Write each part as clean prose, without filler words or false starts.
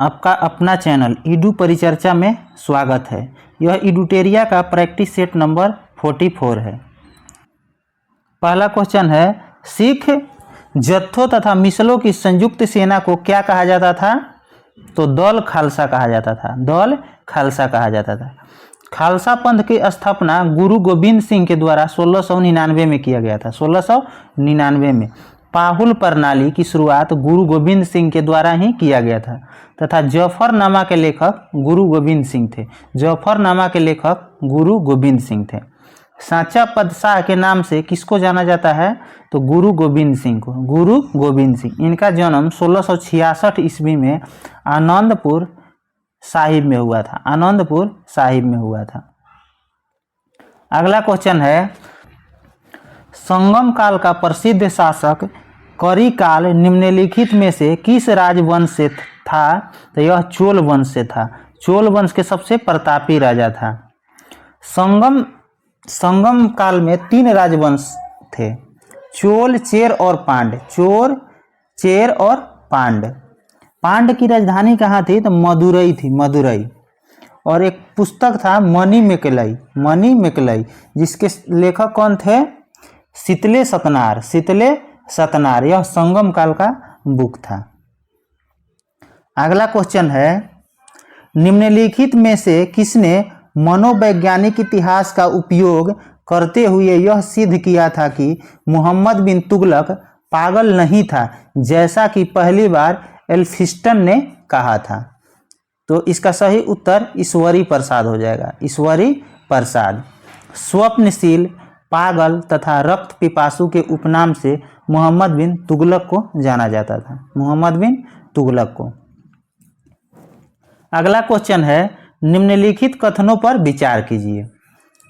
आपका अपना channel Edu परिचर्चा में स्वागत है। यह ईडूटेरिया का प्रैक्टिस सेट नंबर 44 है। पहला क्वेश्चन है, सिख जत्थों तथा मिसलों की संयुक्त सेना को क्या कहा जाता था? तो दल खालसा कहा जाता था। दल खालसा कहा जाता था। खालसा पंथ की स्थापना गुरु गोविंद सिंह के द्वारा 1699 में किया गया था। 1699 में पाहुल प्रणाली की शुरुआत गुरु गोविंद सिंह के द्वारा ही किया गया था तथा जफरनामा के लेखक गुरु गोविंद सिंह थे। जफरनामा के लेखक गुरु गोविंद सिंह थे। सांचा पदशाह के नाम से किसको जाना जाता है? तो गुरु गोविंद सिंह को। गुरु गोविंद सिंह, इनका जन्म 1666 ईस्वी में आनंदपुर साहिब में हुआ था। आनंदपुर साहिब में हुआ था। अगला क्वेश्चन है, संगम काल का प्रसिद्ध शासक करिकाल निम्नलिखित में से किस राजवंश से था? तो यह चोल वंश से था। चोल वंश के सबसे प्रतापी राजा था। संगम काल में 3 राजवंश थे, चोल, चेर और पांड। चोर, चेर और पांड। पांड की राजधानी कहाँ थी? तो मदुरई थी, मदुरई। और एक पुस्तक था मणिमेकलई, मणिमेकलई, जिसके लेखक कौन थे? शीतले सतनार। शीतले सतनार, यह संगम काल का बुक था। अगला क्वेश्चन है, निम्नलिखित में से किसने मनोवैज्ञानिक इतिहास का उपयोग करते हुए यह सिद्ध किया था कि मोहम्मद बिन तुगलक पागल नहीं था, जैसा कि पहली बार एल्फिंस्टन ने कहा था? तो इसका सही उत्तर ईश्वरी प्रसाद हो जाएगा। ईश्वरी प्रसाद। स्वप्नशील, पागल तथा रक्त पिपासु के उपनाम से मोहम्मद बिन तुगलक को जाना जाता था। मोहम्मद बिन तुगलक को। अगला क्वेश्चन है, निम्नलिखित कथनों पर विचार कीजिए।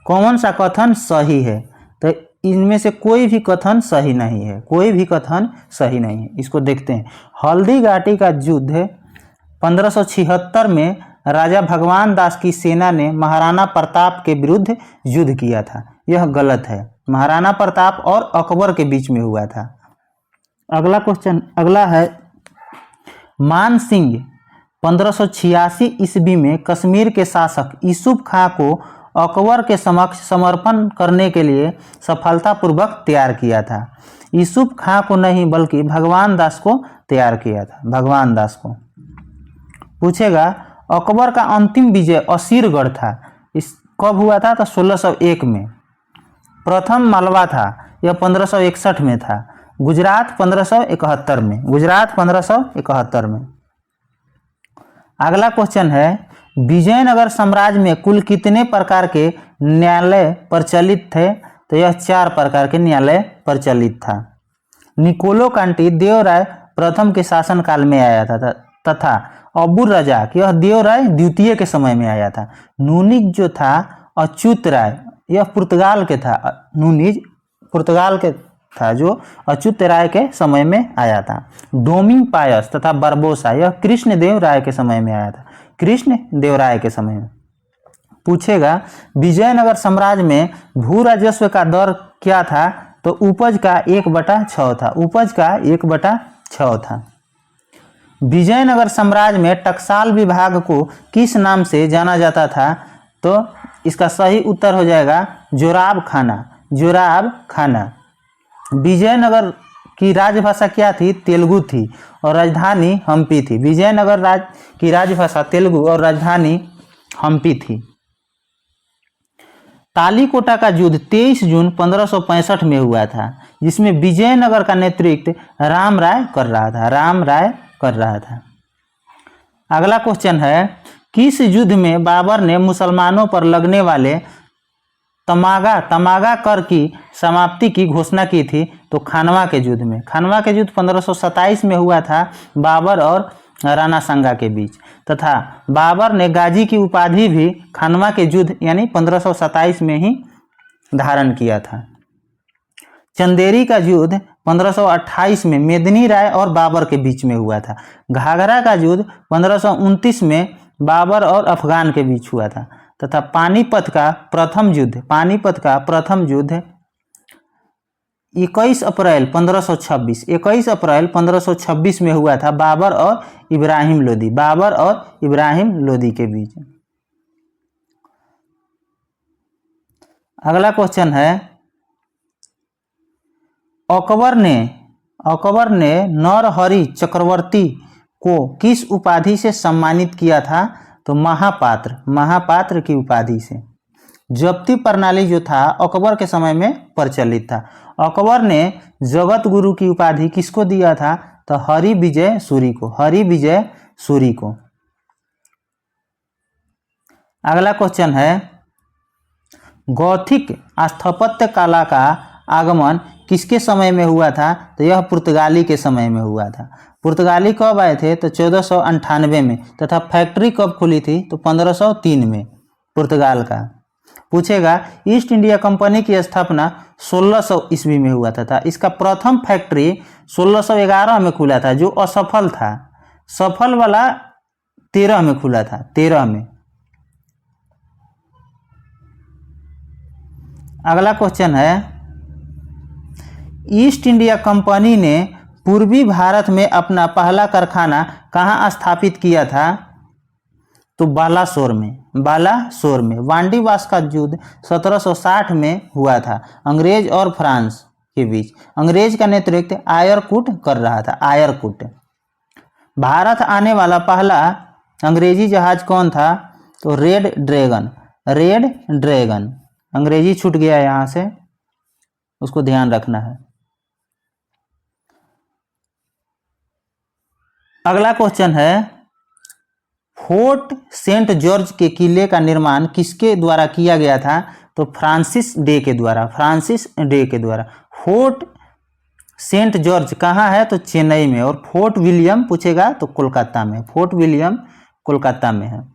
कौन सा कथन सही है? तो इनमें से कोई भी कथन सही नहीं है। कोई भी कथन सही नहीं है। इसको देखते हैं। हल्दी घाटी का युद्ध 1576 में राजा भगवान दास की सेना ने महाराणा प्रताप के विरुद्ध युद्ध किया था। यह गलत है। महाराणा प्रताप और अकबर के बीच में हुआ था। अगला क्वेश्चन, अगला है, मान सिंह 1586 ईस्वी में कश्मीर के शासक यूसुफ खां को अकबर के समक्ष समर्पण करने के लिए सफलतापूर्वक तैयार किया था। यूसुफ खां को नहीं बल्कि भगवान दास को तैयार किया था। भगवान दास को। पूछेगा, अकबर का अंतिम विजय असीरगढ़ था, इस कब हुआ था? तो 1601 में। प्रथम मालवा था, यह 1561 में था। गुजरात 1571 में। गुजरात 1571 में। अगला क्वेश्चन है, विजयनगर साम्राज्य में कुल कितने प्रकार के न्यायालय प्रचलित थे? तो यह 4 प्रकार के न्यायालय प्रचलित था। निकोलो कांटी देवराय प्रथम के शासनकाल में आया था तथा अबू रजाक, यह देवराय द्वितीय के समय में आया था। नूनिज जो था अच्युत राय, यह पुर्तगाल के था। नूनिज पुर्तगाल के था जो अच्युत राय के समय में आया था। डोमिंग पायस तथा बरबोसा, यह कृष्ण देव राय के समय में आया था। कृष्ण देव राय के समय में। पूछेगा, विजयनगर साम्राज्य में भू राजस्व का दर क्या था? तो उपज का 1/6 था। उपज का 1/6 था। विजयनगर साम्राज्य में टकसाल विभाग को किस नाम से जाना जाता था? तो इसका सही उत्तर हो जाएगा जोराब खाना। जोराब खाना। विजयनगर की राजभाषा क्या थी? तेलुगु थी और राजधानी हम्पी थी। विजयनगर की राजभाषा तेलुगु और राजधानी हम्पी थी। तालीकोटा का युद्ध 23 जून 1565 में हुआ था, जिसमें विजयनगर का नेतृत्व राम राय कर रहा था। राम राय कर रहा था। अगला क्वेश्चन है, किस युद्ध में बाबर ने मुसलमानों पर लगने वाले तमागा कर की समाप्ति की घोषणा की थी? तो खानवा के युद्ध में। खानवा के युद्ध 1527 में हुआ था, बाबर और राणा सांगा के बीच। तथा बाबर ने गाजी की उपाधि भी खानवा के युद्ध यानी 1527 में ही धारण किया था। चंदेरी का युद्ध 1528 में मेदिनी राय और बाबर के बीच में हुआ था। घाघरा का युद्ध 1529 में बाबर और अफगान के बीच हुआ था। तथा पानीपत का प्रथम युद्ध 21 अप्रैल 1526 में हुआ था बाबर और इब्राहिम लोदी, बाबर और इब्राहिम लोदी के बीच। अगला क्वेश्चन है, अकबर ने नरहरि चक्रवर्ती को किस उपाधि से सम्मानित किया था? तो महापात्र की उपाधि से। जब्ती प्रणाली जो था अकबर के समय में प्रचलित था। अकबर ने जगत गुरु की उपाधि किसको दिया था? तो हरिविजय सूरी को। अगला क्वेश्चन है, गौथिक स्थापत्य कला का आगमन किसके समय में हुआ था? तो यह पुर्तगाली के समय में हुआ था। पुर्तगाली कब आए थे? तो 1498 में। तथा फैक्ट्री कब खुली थी? तो 1503 में पुर्तगाल का। पूछेगा, ईस्ट इंडिया कंपनी की स्थापना 1600 ईस्वी में हुआ था। इसका प्रथम फैक्ट्री 1611 में खुला था, जो असफल था। सफल वाला 13 में खुला था, 13 में। अगला क्वेश्चन है, ईस्ट इंडिया कंपनी ने पूर्वी भारत में अपना पहला कारखाना कहाँ स्थापित किया था? तो बालासोर में। वांडीवास का युद्ध 1760 में हुआ था, अंग्रेज और फ्रांस के बीच। अंग्रेज का नेतृत्व आयरकुट कर रहा था, आयरकुट। भारत आने वाला पहला अंग्रेजी जहाज कौन था? तो रेड ड्रैगन। अंग्रेजी छूट गया यहाँ से, उसको ध्यान रखना है। अगला क्वेश्चन है, फोर्ट सेंट जॉर्ज के किले का निर्माण किसके द्वारा किया गया था? तो फ्रांसिस डे के द्वारा। फोर्ट सेंट जॉर्ज कहाँ है? तो चेन्नई में। और फोर्ट विलियम पूछेगा तो कोलकाता में। फोर्ट विलियम कोलकाता में है।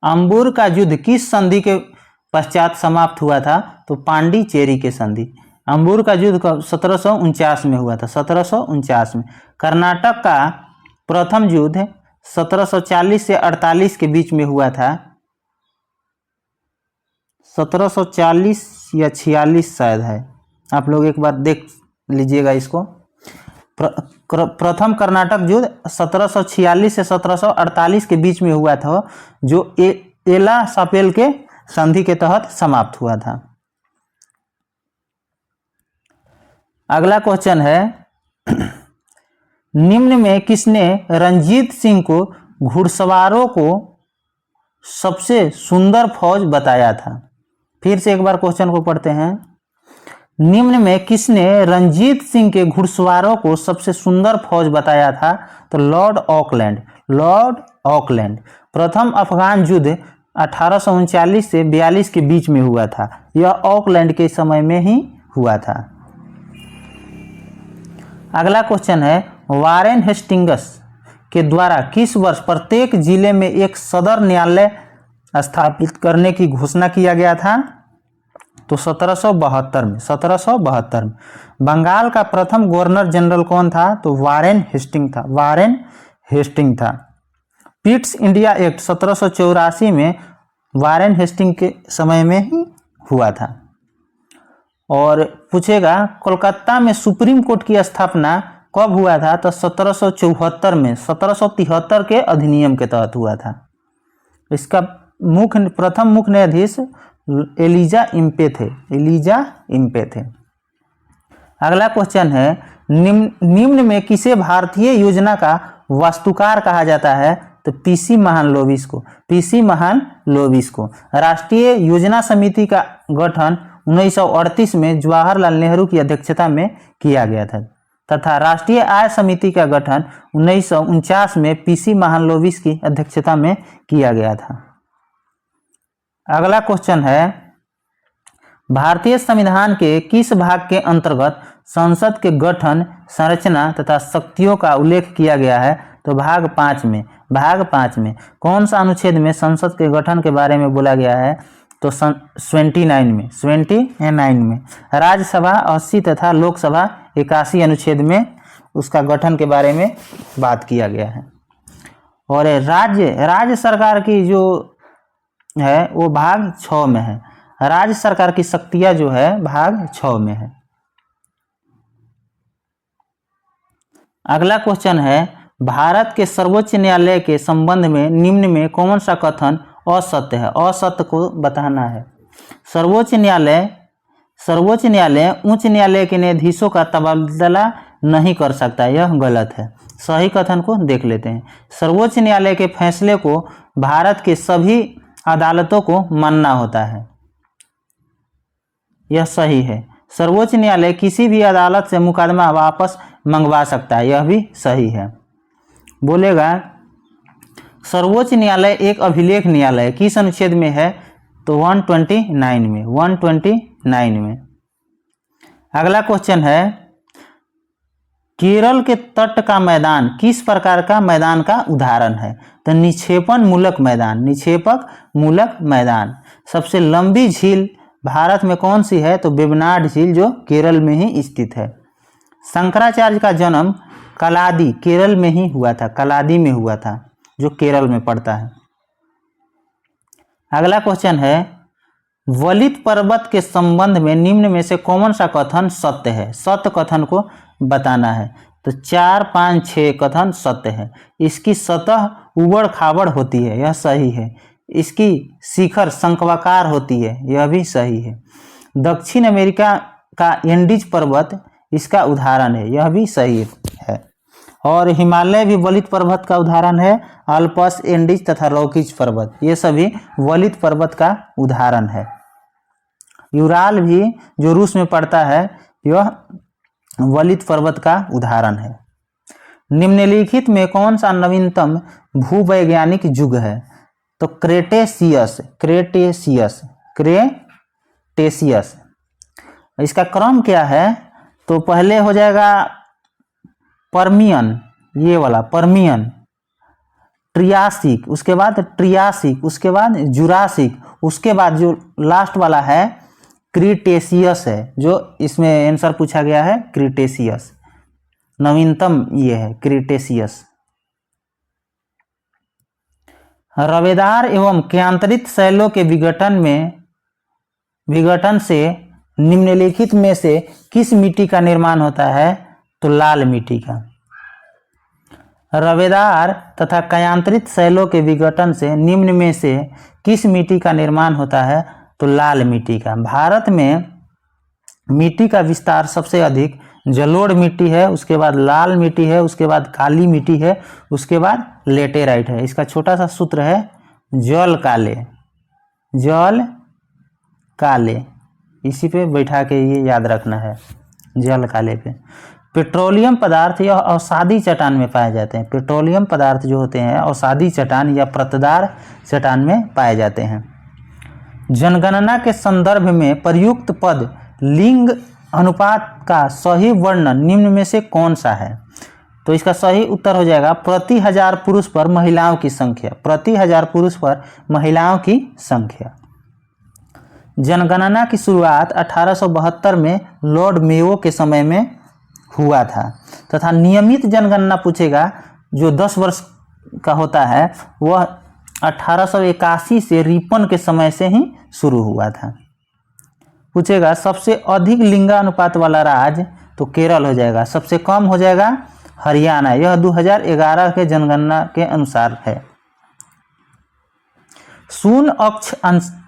अंबुर का युद्ध किस संधि के पश्चात समाप्त हुआ था? तो पांडिचेरी के संधि। अंबुर का युद्ध 1749 में हुआ था, 1749 में। कर्नाटक का प्रथम युद्ध 1740 से 48 के बीच में हुआ था, 1740 या 46 शायद है। आप लोग एक बार देख लीजिएगा इसको। प्रथम कर्नाटक युद्ध 1746 से 1748 के बीच में हुआ था, जो एला सापेल के संधि के तहत समाप्त हुआ था। अगला क्वेश्चन है, निम्न में किसने रणजीत सिंह को घुड़सवारों को सबसे सुंदर फौज बताया था? फिर से एक बार क्वेश्चन को पढ़ते हैं। निम्न में किसने रणजीत सिंह के घुड़सवारों को सबसे सुंदर फौज बताया था? तो लॉर्ड ऑकलैंड। प्रथम अफगान युद्ध 1839 से 42 के बीच में हुआ था। यह ऑकलैंड के समय में ही हुआ था। अगला क्वेश्चन है, वारेन हेस्टिंग्स के द्वारा किस वर्ष प्रत्येक जिले में एक सदर न्यायालय स्थापित करने की घोषणा किया गया था? तो 1772 में। बंगाल का प्रथम गवर्नर जनरल कौन था? तो वारेन हेस्टिंग था। पिट्स इंडिया एक्ट 1784 में वारेन हेस्टिंग के समय में ही हुआ था। और पूछेगा, कोलकाता में सुप्रीम कोर्ट की स्थापना कब हुआ था? तो 1774 में, 1773 के अधिनियम के तहत हुआ था। इसका प्रथम मुख्य न्यायाधीश एलिजा इम्पे थे। अगला क्वेश्चन है, निम्न में किसे भारतीय योजना का वास्तुकार कहा जाता है? तो पीसी महालनोबिस को। राष्ट्रीय योजना समिति का गठन 1938 में जवाहरलाल नेहरू की अध्यक्षता में किया गया था, तथा राष्ट्रीय आय समिति का गठन 1949 में पीसी महालनोबिस की अध्यक्षता में किया गया था। अगला क्वेश्चन है, भारतीय संविधान के किस भाग के अंतर्गत संसद के गठन, संरचना तथा शक्तियों का उल्लेख किया गया है? तो भाग 5 में। कौन सा अनुच्छेद में संसद के गठन के बारे में बोला गया है? तो 29 में। राज्यसभा 80 तथा लोकसभा 81 अनुच्छेद में उसका गठन के बारे में बात किया गया है। और राज्य सरकार की जो है वो भाग 6 में है। राज्य सरकार की शक्तियां जो है भाग 6 में है। अगला क्वेश्चन है, भारत के सर्वोच्च न्यायालय के संबंध में निम्न में कौन सा कथन असत्य है? असत्य को बताना है। सर्वोच्च न्यायालय उच्च न्यायालय के न्यायाधीशों का तबादला नहीं कर सकता, यह गलत है। सही कथन को देख लेते हैं। सर्वोच्च न्यायालय के फैसले को भारत के सभी अदालतों को मानना होता है, यह सही है। सर्वोच्च न्यायालय किसी भी अदालत से मुकदमा वापस मंगवा सकता है, यह भी सही है। बोलेगा सर्वोच्च न्यायालय एक अभिलेख न्यायालय किस अनुच्छेद में है? तो 129 में, 129 में। अगला क्वेश्चन है, केरल के तट का मैदान किस प्रकार का मैदान का उदाहरण है? तो निक्षेपण मूलक मैदान, निक्षेपक मूलक मैदान। सबसे लंबी झील भारत में कौन सी है? तो वेबनाड झील, जो केरल में ही स्थित है। शंकराचार्य का जन्म कलादी केरल में ही हुआ था, कलादी में हुआ था, जो केरल में पड़ता है। अगला क्वेश्चन है, वलित पर्वत के संबंध में निम्न में से कौन सा कथन सत्य है? सत्य कथन को बताना है। तो 4, 5, 6 कथन सत्य है। इसकी सतह उबड़ खाबड़ होती है, यह सही है। इसकी शिखर शंक्वाकार होती है, यह भी सही है। दक्षिण अमेरिका का एंडीज पर्वत इसका उदाहरण है, यह भी सही है। और हिमालय भी वलित पर्वत का उदाहरण है। अल्पस, एंडीज तथा रॉकीज पर्वत, ये सभी वलित पर्वत का उदाहरण है। यूराल भी जो रूस में पड़ता है, यह वलित पर्वत का उदाहरण है। निम्नलिखित में कौन सा नवीनतम भूवैज्ञानिक युग है? तो क्रेटेशियस, क्रेटेशियस, क्रेटेशियस। इसका क्रम क्या है? तो पहले हो जाएगा पर्मियन, ये वाला पर्मियन, ट्रियासिक, उसके बाद ट्रियासिक, उसके बाद जुरासिक, उसके बाद जो लास्ट वाला है क्रीटेशियस है, जो इसमें आंसर पूछा गया है क्रीटेशियस। नवीनतम ये है क्रीटेशियस। रवेदार एवं क्यांतरित शैलों के विघटन से निम्नलिखित में से किस मिट्टी का निर्माण होता है? तो लाल मिट्टी का। रवेदार तथा क्यांतरित शैलों के विघटन से निम्न में से किस मिट्टी का निर्माण होता है? तो लाल मिट्टी का। भारत में मिट्टी का विस्तार सबसे अधिक जलोढ़ मिट्टी है, उसके बाद लाल मिट्टी है, उसके बाद काली मिट्टी है, उसके बाद लेटेराइट है। इसका छोटा सा सूत्र है जल काले, जल काले, इसी पे बैठा के ये याद रखना है, जल काले पे। पेट्रोलियम पदार्थ यह अवसादी चट्टान में पाए जाते हैं। पेट्रोलियम पदार्थ जो होते हैं अवसादी चट्टान या परतदार चट्टान में पाए जाते हैं। जनगणना के संदर्भ में प्रयुक्त पद लिंग अनुपात का सही वर्णन निम्न में से कौन सा है? तो इसका सही उत्तर हो जाएगा प्रति 1000 पुरुष पर महिलाओं की संख्या, प्रति 1000 पुरुष पर महिलाओं की संख्या। जनगणना की शुरुआत 1872 में लॉर्ड मेयो के समय में हुआ था तथा नियमित जनगणना पूछेगा जो 10 वर्ष का होता है, वह 1881 से रिपन के समय से ही शुरू हुआ था। पूछेगा सबसे अधिक लिंगानुपात वाला राज्य, तो केरल हो जाएगा। सबसे कम हो जाएगा हरियाणा, यह 2011 के जनगणना के अनुसार है। शून्य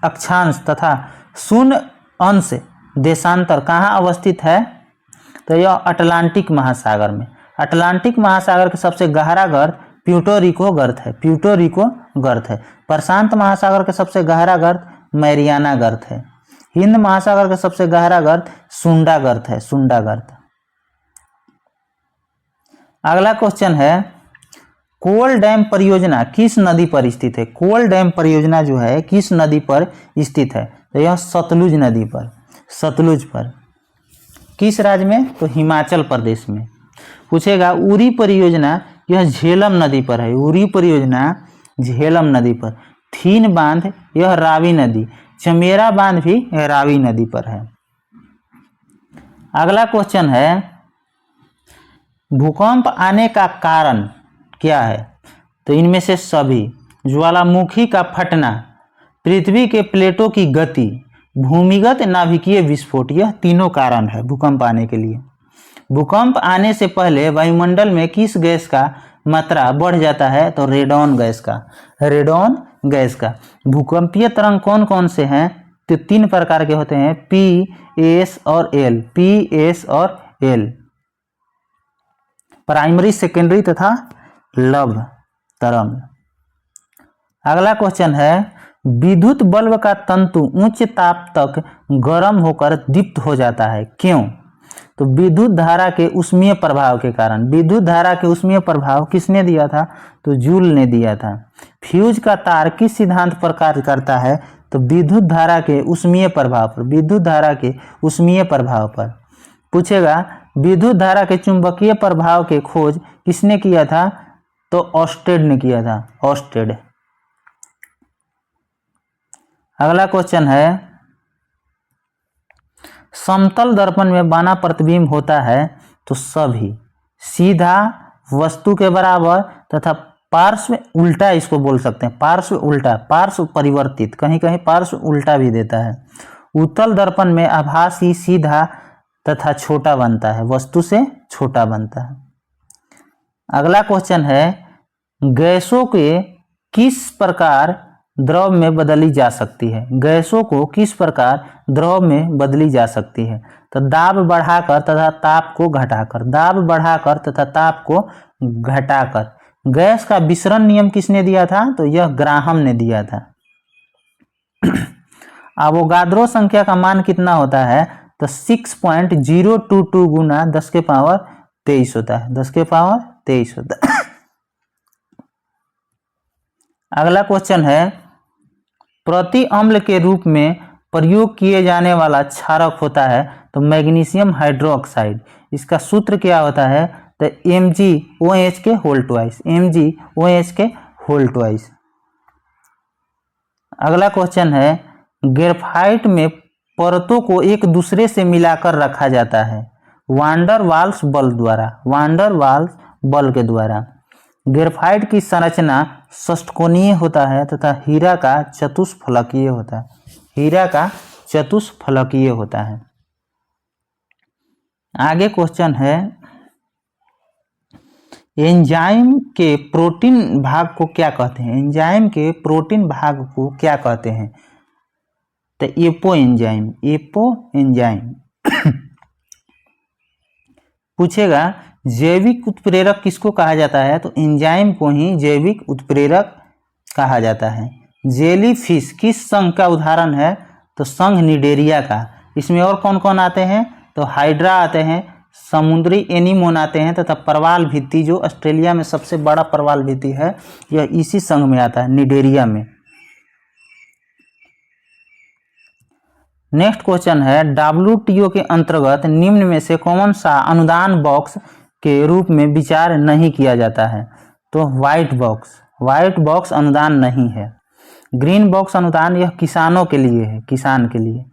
अक्षांश तथा शून्य अंश देशांतर कहाँ अवस्थित है? तो यह अटलांटिक महासागर में। अटलांटिक महासागर का सबसे गहरा गर्त प्यूर्टो गर्त है, प्यूर्टो गर्त है। प्रशांत महासागर का सबसे गहरा गर्त मैरियाना गर्त है। हिंद महासागर का सबसे गहरा गर्त सुंडा गर्त है, सुंडा गर्त। अगला क्वेश्चन है, कोल डैम परियोजना किस नदी पर स्थित है? कोल डैम परियोजना जो है किस नदी पर स्थित है? तो यह सतलुज नदी पर, सतलुज पर। किस राज्य में? तो हिमाचल प्रदेश में। पूछेगा उरी परियोजना, यह झेलम नदी पर है। उरी परियोजना झेलम नदी पर। थीन बांध यह रावी नदी, चमेरा बांध भी रावी नदी पर है। अगला क्वेश्चन है, भूकंप आने का कारण क्या है? तो इनमें से सभी, ज्वालामुखी का फटना, पृथ्वी के प्लेटों की गति, भूमिगत नाभिकीय विस्फोट, यह तीनों कारण है भूकंप आने के लिए। भूकंप आने से पहले वायुमंडल में किस गैस का मात्रा बढ़ जाता है? तो रेडॉन गैस का, रेडॉन गैस का। भूकंपीय तरंग कौन कौन से हैं? तो 3 प्रकार के होते हैं, पी, एस और एल। पी, एस और एल, प्राइमरी, सेकेंडरी तथा लव तरंग। अगला क्वेश्चन है, विद्युत बल्ब का तंतु उच्च ताप तक गर्म होकर दीप्त हो जाता है, क्यों? तो विद्युत धारा के ऊष्मीय प्रभाव के कारण। विद्युत धारा के ऊष्मीय प्रभाव किसने दिया था? तो जूल ने दिया था। फ्यूज का तार किस सिद्धांत पर कार्य करता है? तो विद्युत धारा के ऊष्मीय प्रभाव पर, विद्युत धारा के ऊष्मीय प्रभाव पर। पूछेगा विद्युत धारा के चुंबकीय प्रभाव के खोज किसने किया था? तो ऑस्टेड ने किया था, ऑस्टेड। अगला क्वेश्चन है, समतल दर्पण में बना प्रतिबिंब होता है तो सभी सीधा, वस्तु के बराबर तथा पार्श्व उल्टा, इसको बोल सकते हैं पार्श्व उल्टा, पार्श्व परिवर्तित, कहीं कहीं पार्श्व उल्टा भी देता है। उत्तल दर्पण में आभासी सीधा तथा छोटा बनता है, वस्तु से छोटा बनता है। अगला क्वेश्चन है, गैसों के किस प्रकार द्रव में बदली जा सकती है? गैसों को किस प्रकार द्रव में बदली जा सकती है? तो दाब बढ़ाकर तथा ताप को घटाकर, दाब बढ़ाकर तथा ताप को घटाकर। गैस का विसरण नियम किसने दिया था? तो यह ग्राहम ने दिया था। अवोगाद्रो संख्या का मान कितना होता है? तो 6.022 गुना 10 के पावर 23 होता है, 10 के पावर 23 होता है। अगला क्वेश्चन है, प्रति अम्ल के रूप में प्रयोग किए जाने वाला क्षारक होता है तो मैग्नीशियम हाइड्रोक्साइड। इसका सूत्र क्या होता है? तो MgOH के होल ट्वाइस, MgOH के होल ट्वाइस। अगला क्वेश्चन है, ग्रेफाइट में परतों को एक दूसरे से मिलाकर रखा जाता है वांडर वाल्स बल द्वारा, वांडर वाल्स बल के द्वारा। ग्रेफाइट की संरचना षटकोणीय होता है तथा हीरा का चतुष्फलकीय होता है, हीरा का चतुष्फलकीय होता है। आगे क्वेश्चन है, एंजाइम के प्रोटीन भाग को क्या कहते हैं? एंजाइम के प्रोटीन भाग को क्या कहते हैं? तो एपो एंजाइम, एपो एंजाइम। पूछेगा जैविक उत्प्रेरक किसको कहा जाता है? तो एंजाइम को ही जैविक उत्प्रेरक कहा जाता है। जेलीफिश किस संघ का उदाहरण है? तो संघ निडेरिया का। इसमें और कौन कौन आते हैं? तो हाइड्रा आते हैं, समुद्री एनीमोन आते हैं तथा परवाल भित्ति, जो ऑस्ट्रेलिया में सबसे बड़ा परवाल भित्ति है, यह इसी संघ में आता है, निडेरिया में। नेक्स्ट क्वेश्चन है, WTO के अंतर्गत निम्न में से कौन सा अनुदान बॉक्स के रूप में विचार नहीं किया जाता है? तो व्हाइट बॉक्स, व्हाइट बॉक्स अनुदान नहीं है। ग्रीन बॉक्स अनुदान यह किसानों के लिए है, किसान के लिए।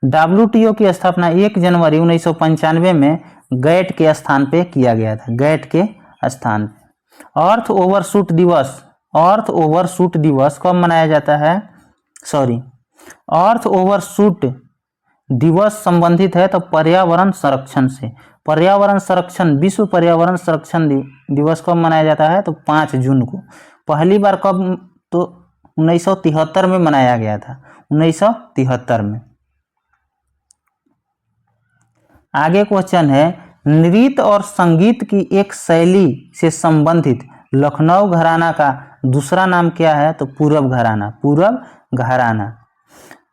WTO की स्थापना 1 जनवरी 1995 में गैट के स्थान पे किया गया था, गैट के स्थान पे। अर्थ ओवरशूट दिवस, अर्थ ओवरशूट दिवस कब मनाया जाता है? अर्थ ओवरशूट दिवस संबंधित है तो पर्यावरण संरक्षण से। पर्यावरण संरक्षण, विश्व पर्यावरण संरक्षण दिवस कब मनाया जाता है? तो 5 जून को। पहली बार कब? तो 1973 में मनाया गया था, 1973 में। आगे क्वेश्चन है, नृत्य और संगीत की एक शैली से संबंधित लखनऊ घराना का दूसरा नाम क्या है? तो पूरब घराना, पूरब घराना।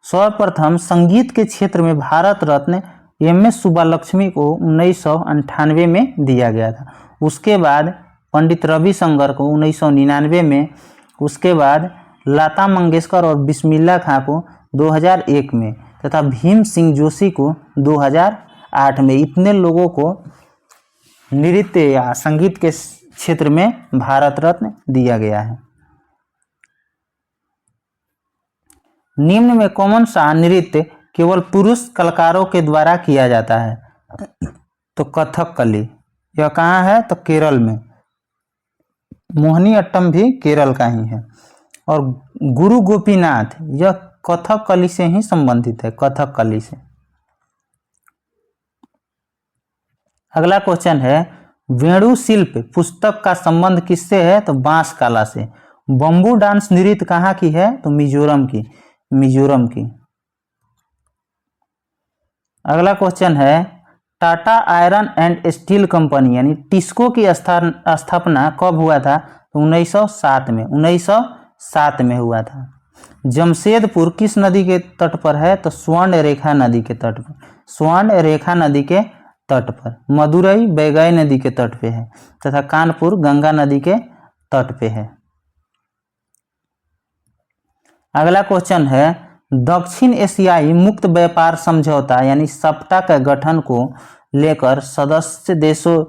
सर्वप्रथम संगीत के क्षेत्र में भारत रत्न MS सुब्बालक्ष्मी को 1998 में दिया गया था। उसके बाद पंडित रविशंकर को 1999 में, उसके बाद लता मंगेशकर और बिस्मिल्लाह खां को 2001 में तथा भीम सिंह जोशी को 2008 में। इतने लोगों को नृत्य या संगीत के क्षेत्र में भारत रत्न दिया गया है। निम्न में कौन सा नृत्य केवल पुरुष कलाकारों के द्वारा किया जाता है? तो कथकली। यह कहाँ है? तो केरल में। मोहिनी अट्टम भी केरल का ही है। और गुरु गोपीनाथ, यह कथकली से ही संबंधित है, कथकली से। अगला क्वेश्चन है, वेणु शिल्प पुस्तक का संबंध किससे है? तो बांस कला से। बम्बू डांस नृत्य कहाँ की है? तो मिजोरम की, मिजोरम की। अगला क्वेश्चन है, Tata iron and steel company यानी टिस्को की स्थापना कब हुआ था? तो 1907 में, 1907 में हुआ था। जमशेदपुर किस नदी के तट पर है? तो स्वर्ण रेखा नदी के तट पर, स्वर्ण रेखा नदी के तट पर। मदुरई बैगई नदी के तट पे है तथा कानपुर गंगा नदी के तट पे है। अगला क्वेश्चन है, दक्षिण एशियाई मुक्त व्यापार समझौता यानी सप्टा के गठन को लेकर सदस्य देशों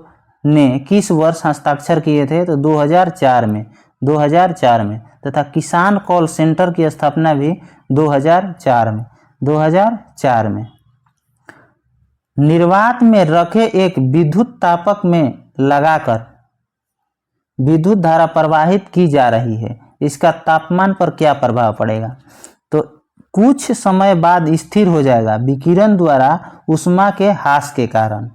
ने किस वर्ष हस्ताक्षर किए थे? तो 2004 में, 2004 में। तथा किसान कॉल सेंटर की स्थापना भी 2004 में, 2004 में। निर्वात में रखे एक विद्युत तापक में लगाकर विद्युत धारा प्रवाहित की जा रही है, इसका तापमान पर क्या प्रभाव पड़ेगा? तो कुछ समय बाद स्थिर हो जाएगा विकिरण द्वारा ऊष्मा के ह्रास के कारण,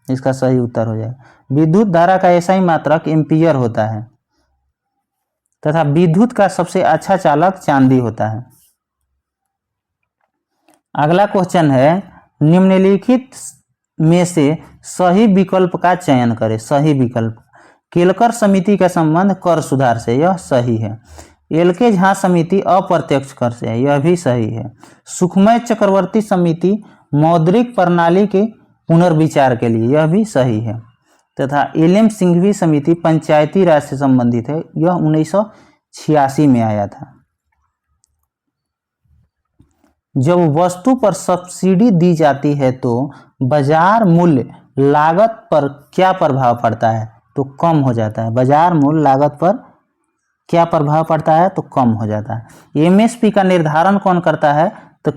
इसका सही उत्तर हो जाएगा। विद्युत धारा का ऐसा ही मात्रक एम्पीयर होता है तथा विद्युत का सबसे अच्छा चालक चांदी होता है। अगला क्वेश्चन है, निम्नलिखित में से सही विकल्प का चयन करें, सही विकल्प। केलकर समिति का संबंध कर सुधार से, यह सही है। एलके झा समिति अप्रत्यक्ष कर से है, यह भी सही है। सुखमय चक्रवर्ती समिति मौद्रिक प्रणाली के पुनर्विचार के लिए, यह भी सही है। तथा एलएम सिंघवी समिति पंचायती राज से संबंधित है, यह 1986 में आया था। जब वस्तु पर सब्सिडी दी जाती है तो बाजार मूल्य लागत पर क्या प्रभाव पड़ता है? तो कम हो जाता है। बाजार मूल्य लागत पर क्या प्रभाव पड़ता है? तो कम हो जाता है। एमएसपी का निर्धारण कौन करता है? तो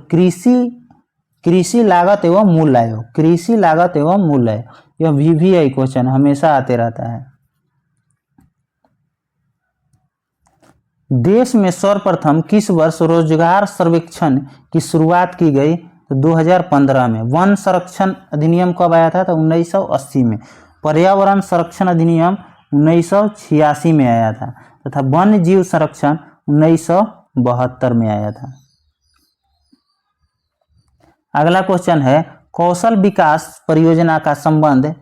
कृषि लागत एवं मूल्य आयोग, कृषि लागत एवं मूल्य आयोग। यह वीवीआई क्वेश्चन हमेशा आते रहता है। देश में सर्वप्रथम किस वर्ष रोजगार सर्वेक्षण की शुरुआत की गई? तो 2015 में। वन संरक्षण अधिनियम कब आया था? तो 1980 में। पर्यावरण संरक्षण अधिनियम 1986 में आया था तथा वन्य जीव संरक्षण 1972 में आया था। अगला क्वेश्चन है, कौशल विकास परियोजना का संबंध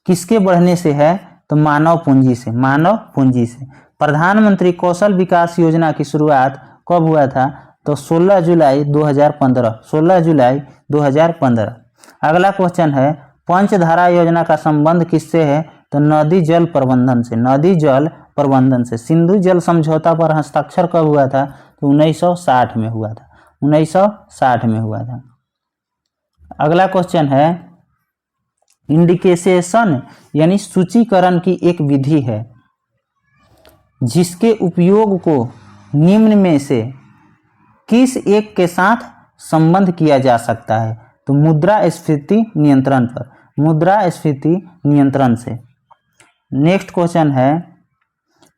किसके बढ़ने से है? तो मानव पूंजी से, मानव पूंजी से। प्रधानमंत्री कौशल विकास योजना की शुरुआत कब हुआ था? तो 16 जुलाई 2015, 16 जुलाई 2015। अगला क्वेश्चन है, पंचधारा योजना का संबंध किससे है? तो नदी जल प्रबंधन से, नदी जल प्रबंधन से। सिंधु जल समझौता पर हस्ताक्षर कब हुआ था? तो 1960 में हुआ था, 1960 में हुआ था। अगला क्वेश्चन है, इंडिकेशन यानी सूचीकरण की एक विधि है जिसके उपयोग को निम्न में से किस एक के साथ संबंध किया जा सकता है? तो मुद्रास्फीति नियंत्रण पर, मुद्रास्फीति नियंत्रण से। नेक्स्ट क्वेश्चन है,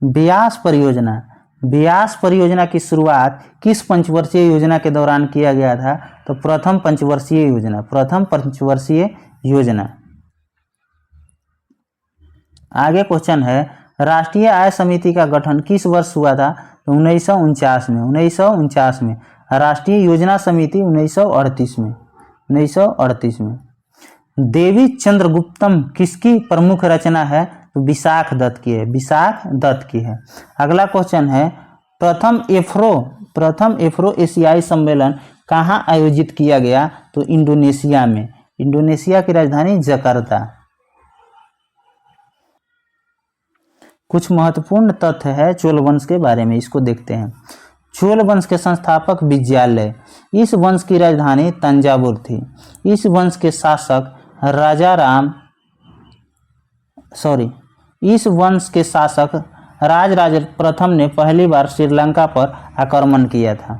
ब्यास परियोजना, ब्यास परियोजना की शुरुआत किस पंचवर्षीय योजना के दौरान किया गया था? तो प्रथम पंचवर्षीय योजना, प्रथम पंचवर्षीय योजना। आगे क्वेश्चन है, राष्ट्रीय आय समिति का गठन किस वर्ष हुआ था? तो 1949 में, 1949 में। राष्ट्रीय योजना समिति 1938 में, 1938 में। देवी चंद्रगुप्तम किसकी प्रमुख रचना है? तो विशाख दत्त की है, विशाख दत्त की है। अगला क्वेश्चन है, प्रथम एफ्रो एशियाई सम्मेलन कहाँ आयोजित किया गया? तो इंडोनेशिया में, इंडोनेशिया की राजधानी जकार्ता। कुछ महत्वपूर्ण तथ्य है चोल वंश के बारे में, इसको देखते हैं। चोल वंश के संस्थापक विजयालय, इस वंश की राजधानी तंजावुर थी। इस वंश के शासक राजराज प्रथम ने पहली बार श्रीलंका पर आक्रमण किया था।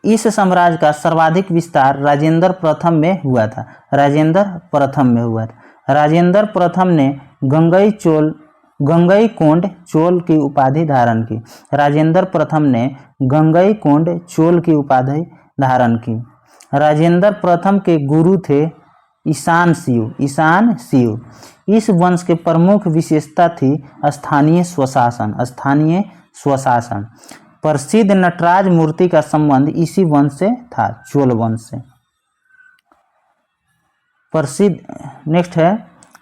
इस साम्राज्य का सर्वाधिक विस्तार राजेंद्र प्रथम में हुआ था, राजेंद्र प्रथम में हुआ था। राजेंद्र प्रथम ने गंगईकोंड चोल की उपाधि धारण की। राजेंद्र प्रथम ने गंगईकोंड चोल की उपाधि धारण की। राजेंद्र प्रथम के गुरु थे ईशान सिंह। इस वंश के प्रमुख विशेषता थी स्थानीय स्वशासन। प्रसिद्ध नटराज मूर्ति का संबंध इसी वंश से था, चोल वंश से। प्रसिद्ध नेक्स्ट है,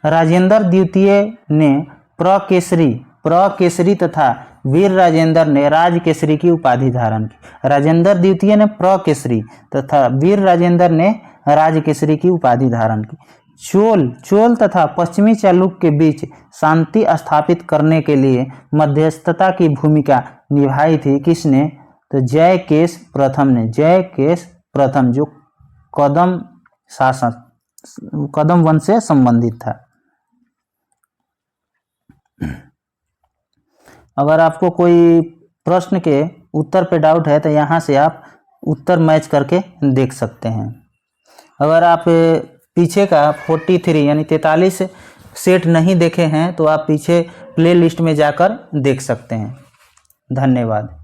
राजेंद्र द्वितीय ने प्रकेसरी तथा वीर राजेंद्र ने राजकेसरी की उपाधि धारण की। राजेंद्र द्वितीय ने प्रकेसरी तथा वीर राजेंद्र ने राजकेसरी की उपाधि धारण की। चोल तथा पश्चिमी चालुक्य के बीच शांति स्थापित करने के लिए मध्यस्थता की भूमिका निभाई थी किसने? तो जयकेश प्रथम जो कदम वंश से संबंधित था। अगर आपको कोई प्रश्न के उत्तर पे डाउट है तो यहाँ से आप उत्तर मैच करके देख सकते हैं। अगर आप पीछे का 43 यानी 43 सेट नहीं देखे हैं तो आप पीछे प्लेलिस्ट में जाकर देख सकते हैं। धन्यवाद।